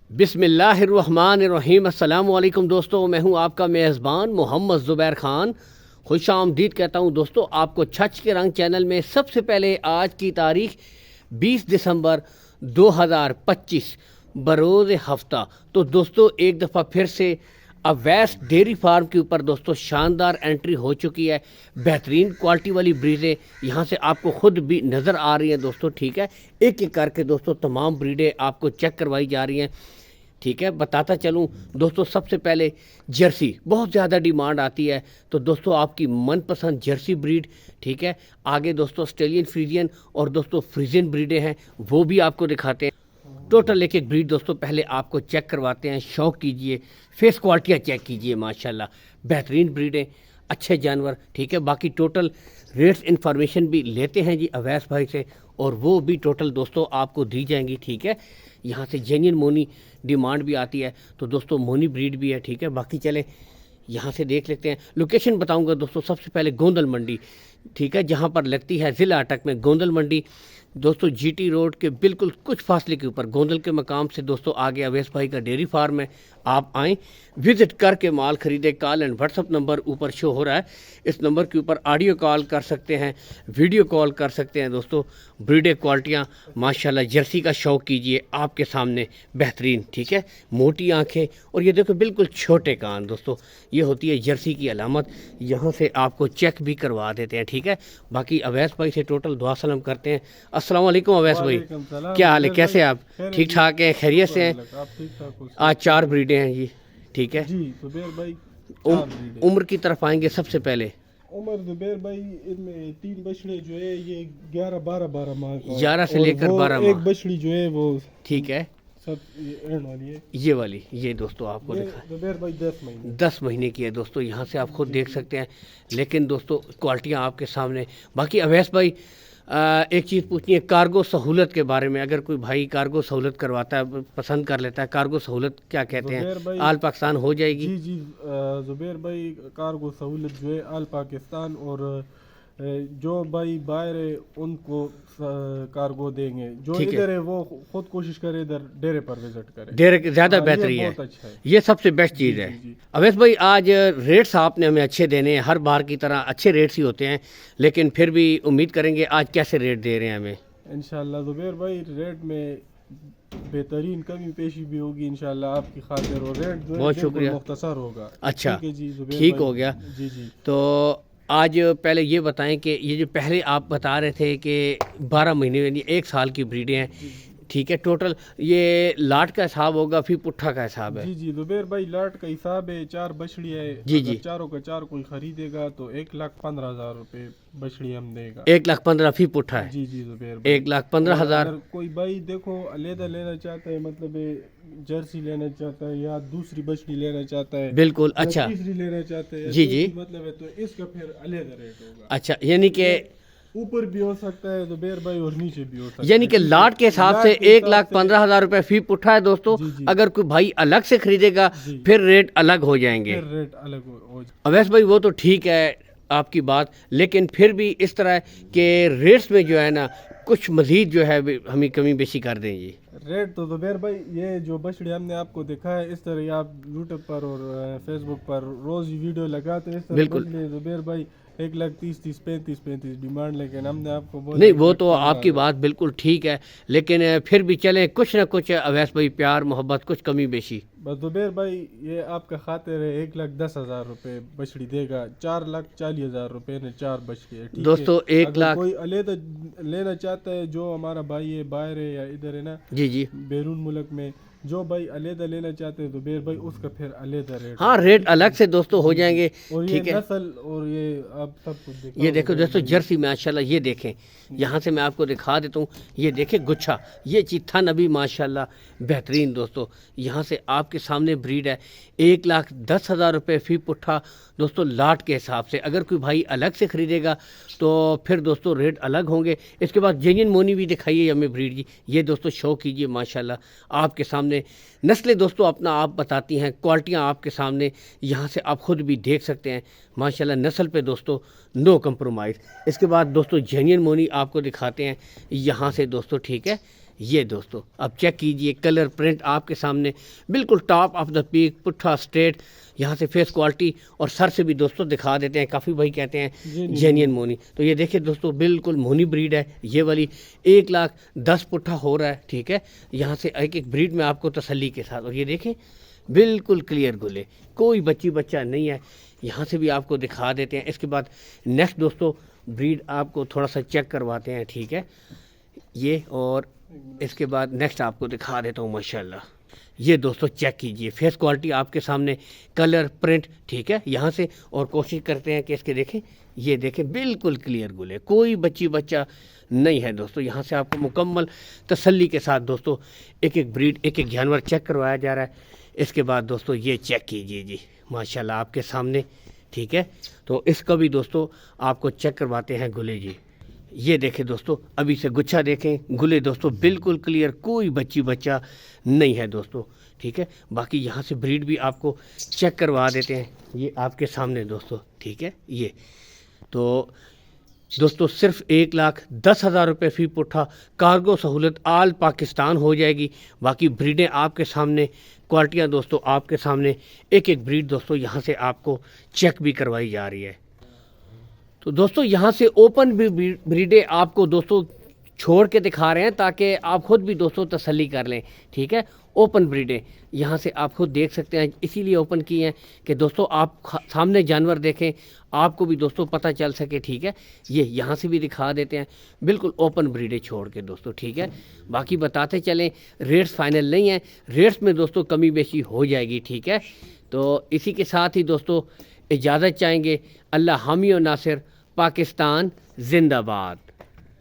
बिस्मिल्लाहिर्रहमानिर्रहीम। अस्सलाम वालेकुम दोस्तों, मैं हूं आपका मेज़बान मोहम्मद ज़ुबैर ख़ान। खुश आमदीद कहता हूं दोस्तों आपको छछ के रंग चैनल में। सबसे पहले आज की तारीख 20 दिसंबर 2025 बरोज़ हफ्ता। तो दोस्तों एक दफ़ा फिर से अवैस डेयरी फार्म के ऊपर दोस्तों शानदार एंट्री हो चुकी है। बेहतरीन क्वालिटी वाली ब्रीडें यहाँ से आपको खुद भी नज़र आ रही हैं दोस्तों, ठीक है। एक एक करके दोस्तों तमाम ब्रीडें आपको चेक करवाई जा रही हैं, ठीक है। बताता चलूँ दोस्तों, सबसे पहले जर्सी बहुत ज़्यादा डिमांड आती है, तो दोस्तों आपकी मनपसंद जर्सी ब्रीड, ठीक है। आगे दोस्तों ऑस्ट्रेलियन फ्रीजियन और दोस्तों फ्रीजियन ब्रीडें हैं, वो भी आपको दिखाते हैं। टोटल एक एक ब्रीड दोस्तों पहले आपको चेक करवाते हैं। शौक कीजिए, फेस क्वालिटियाँ चेक कीजिए, माशाल्लाह बेहतरीन ब्रीडें, अच्छे जानवर, ठीक है। बाकी टोटल रेट्स इन्फॉर्मेशन भी लेते हैं जी अवैस भाई से, और वो भी टोटल दोस्तों आपको दी जाएंगी, ठीक है। यहाँ से जेन्युइन मोनी डिमांड भी आती है, तो दोस्तों मोनी ब्रीड भी है, ठीक है। बाकी चले यहाँ से देख लेते हैं। लोकेशन बताऊँगा दोस्तों, सबसे पहले गोंदल मंडी, ठीक है, जहाँ पर लगती है ज़िला अटक में गोंदल मंडी दोस्तों। जीटी रोड के बिल्कुल कुछ फासले के ऊपर गोंदल के मकाम से दोस्तों आगे अवैस भाई का डेयरी फार्म है। आप आएँ, विज़िट करके माल ख़रीदें। कॉल एंड व्हाट्सअप नंबर ऊपर शो हो रहा है, इस नंबर के ऊपर ऑडियो कॉल कर सकते हैं, वीडियो कॉल कर सकते हैं दोस्तों। ब्रीडे क्वालिटियाँ माशाल्लाह, जर्सी का शौक़ कीजिए, आपके सामने बेहतरीन, ठीक है। मोटी आँखें और ये देखो बिल्कुल छोटे कान दोस्तों, ये होती है जर्सी की अलामत। यहाँ से आपको चेक भी करवा देते हैं, ठीक है। बाकी अवैस भाई से टोटल दुआ सलाम करते हैं। अस्सलाम वालेकुम अवैस भाई, क्या हाल है, कैसे आप? ठीक ठाक हैं, खैरियत से हैं? आज 4 ब्रीडें हैं जी, ठीक है जी जुबैर भाई। उम्र की तरफ आएंगे सबसे पहले। उम्र जुबैर भाई इनमें 3 बछड़े जो है ये 11-12 माह का, 11 से लेकर 12 माह, एक बछड़ी जो है वो ठीक है सब एंड वाली है। ये वाली, ये दोस्तों आपको दिखा जुबैर भाई 10 महीने की है दोस्तों, यहाँ से आप खुद देख सकते हैं। लेकिन दोस्तों क्वालिटियाँ आपके सामने। बाकी अवैस भाई एक चीज़ पूछनी है कार्गो सहूलत के बारे में। अगर कोई भाई कार्गो सहूलत करवाता है, पसंद कर लेता है, कार्गो सहूलत क्या कहते हैं, आल पाकिस्तान हो जाएगी? जी जी जुबैर भाई, कार्गो सहूलत जो है आल पाकिस्तान, और जो भाई बाहर है उनको कार्गो देंगे। जो इधर है वो खुद कोशिश करे इधर डेरे पर विजिट करे, डेरे ज़्यादा बेहतरी है, अच्छा है, ये सबसे बेस्ट चीज़ है। अवैस भाई आज रेट्स आपने हमें अच्छे देने हैं, हर बार की तरह अच्छे रेट्स ही होते हैं, लेकिन फिर भी उम्मीद करेंगे आज कैसे रेट दे रहे हैं हमें? इंशाल्लाह जुबैर भाई रेट में बेहतरीन कमी पेशी भी होगी इंशाल्लाह आपकी खातिर, और रेट जो बहुत शुक्रिया, मुख्तसर होगा। अच्छा जी ठीक हो गया जी जी। तो आज पहले ये बताएं कि ये जो पहले आप बता रहे थे कि 12 महीने यानी 1 साल की ब्रीडें हैं, ठीक है। टोटल ये लाट का हिसाब होगा फिर पुट्ठा का हिसाब है? जी जी जुबैर भाई लाट का हिसाब है, 4 बछड़ी है जी जी। चारों का 4 कोई खरीदेगा तो 1,15,000 रुपए बछड़ी हम देगा। 1,15,000 फी पुट्ठा है? जी जी जुबैर, 1,15,000। कोई भाई देखो अलहदा लेना चाहता है, मतलब जर्सी लेना चाहता है या दूसरी बछड़ी लेना चाहता है, बिल्कुल, अच्छा तीसरी लेना चाहता है जी जी, मतलब है तो इसका फिर अलहदा रेट होगा। अच्छा, यानी कि ऊपर भी हो सकता है जुबैर भाई और नीचे भी हो सकता है, यानी कि लाट के हिसाब से 1,15,000 रुपए फी पुट्ठा है दोस्तों। अगर कोई भाई अलग से खरीदेगा फिर रेट अलग हो जाएंगे, फिर रेट अलग हो। अवैस भाई वो तो ठीक है आपकी बात, लेकिन फिर भी इस तरह के रेट्स में जो है ना कुछ मजीद जो है हमें कमी बेशी कर दें जी। रेट तो जुबैर भाई ये जो बछड़ी हमने आपको दिखा है, इस तरह आप यूट्यूब पर और फेसबुक पर रोज वीडियो लगाते हैं, इस तरह बिल्कुल जुबैर भाई 1,30,30, 35 डिमांड, लेकिन हमने आपको नहीं, वो तो आपकी बात बिल्कुल ठीक है, लेकिन फिर भी चले कुछ ना कुछ अवैस भाई प्यार मोहब्बत कुछ कमी बेशी। बस जुबैर भाई ये आपका खातिर है, 1,10,000 रुपए बछड़ी देगा, 4,40,000 रुपए ने 4 बछड़ी है, दोस्तों 1 लाख। कोई अलहदा लेना चाहता है जो हमारा भाई है बाहर है या इधर है ना, जी जी, बैरून मुल्क में, जो भाई अलहदा लेना चाहते हैं जुबैर भाई उसका फिर अलहदा रेट, हाँ रेट अलग से दोस्तों हो जाएंगे, ठीक है। नस्ल और ये आप सब कुछ ये देखो दोस्तों जर्सी माशाल्लाह, ये देखें, यहाँ से मैं आपको दिखा देता हूँ, ये देखें गुच्छा, ये चिट्ठा नबी माशाल्लाह बेहतरीन दोस्तों। यहाँ से आपके सामने ब्रीड है, 1,10,000 रुपये फी पुट्ठा दोस्तों लाट के हिसाब से। अगर कोई भाई अलग से ख़रीदेगा तो फिर दोस्तों रेट अलग होंगे। इसके बाद जेन्युइन मोनी भी दिखाइए हमें ब्रीड की, ये दोस्तों शो कीजिए माशाल्लाह आपके सामने। नस्लें दोस्तों अपना आप बताती हैं, क्वालिटियाँ आपके सामने, यहाँ से आप ख़ुद भी देख सकते हैं माशाल्लाह। नस्ल पे दोस्तों नो कंप्रोमाइज़। इसके बाद दोस्तों जेन्युइन मोनी आपको दिखाते हैं यहाँ से दोस्तों, ठीक है। یہ دوستو اب چیک کیجئے کلر پرنٹ آپ کے سامنے بالکل ٹاپ آف دا پیک پٹھا اسٹریٹ. یہاں سے فیس کوالٹی اور سر سے بھی دوستو دکھا دیتے ہیں. کافی بھائی کہتے ہیں جینین مونی, تو یہ دیکھیں دوستو بالکل مونی بریڈ ہے یہ والی. 1,10,000 پٹھا ہو رہا ہے. ٹھیک ہے, یہاں سے ایک ایک بریڈ میں آپ کو تسلی کے ساتھ. اور یہ دیکھیں بالکل کلیئر گلے, کوئی بچہ نہیں ہے. یہاں سے بھی آپ کو دکھا دیتے ہیں. اس کے بعد نیکسٹ دوستو بریڈ آپ کو تھوڑا سا چیک کرواتے ہیں. ٹھیک ہے, یہ اور اس کے بعد نیکسٹ آپ کو دکھا دیتا ہوں. ماشاءاللہ یہ دوستو چیک کیجئے فیس کوالٹی آپ کے سامنے, کلر پرنٹ. ٹھیک ہے, یہاں سے اور کوشش کرتے ہیں کہ اس کے دیکھیں, یہ دیکھیں بالکل کلیئر گلے, کوئی بچہ نہیں ہے دوستو. یہاں سے آپ کو مکمل تسلی کے ساتھ دوستو ایک ایک بریڈ ایک ایک جانور چیک کروایا جا رہا ہے. اس کے بعد دوستو یہ چیک کیجئے جی ماشاءاللہ آپ کے سامنے. ٹھیک ہے, تو اس کا بھی دوستو آپ کو چیک کرواتے ہیں گلے جی. یہ دیکھیں دوستو ابھی سے گچھا دیکھیں, گلے دوستو بالکل کلیئر, کوئی بچہ نہیں ہے دوستو. ٹھیک ہے, باقی یہاں سے بریڈ بھی آپ کو چیک کروا دیتے ہیں, یہ آپ کے سامنے دوستو. ٹھیک ہے, یہ تو دوستو صرف 1,10,000 روپے فی پٹھا کارگو سہولت آل پاکستان ہو جائے گی. باقی بریڈیں آپ کے سامنے, کوالٹیاں دوستو آپ کے سامنے, ایک ایک بریڈ دوستو یہاں سے آپ کو چیک بھی کروائی جا رہی ہے. تو دوستو یہاں سے اوپن بھی بریڈیں آپ کو دوستو چھوڑ کے دکھا رہے ہیں تاکہ آپ خود بھی دوستو تسلی کر لیں. ٹھیک ہے, اوپن بریڈیں یہاں سے آپ خود دیکھ سکتے ہیں, اسی لیے اوپن کی ہیں کہ دوستو آپ سامنے جانور دیکھیں, آپ کو بھی دوستو پتہ چل سکے. ٹھیک ہے, یہ یہاں سے بھی دکھا دیتے ہیں بالکل اوپن بریڈیں چھوڑ کے دوستو. ٹھیک ہے, باقی بتاتے چلیں ریٹس فائنل نہیں ہیں, ریٹس میں دوستو کمی بیشی ہو جائے گی. ٹھیک ہے, تو اسی کے ساتھ ہی دوستو اجازت چاہیں گے. اللہ حامی و ناصر, پاکستان زندہ باد.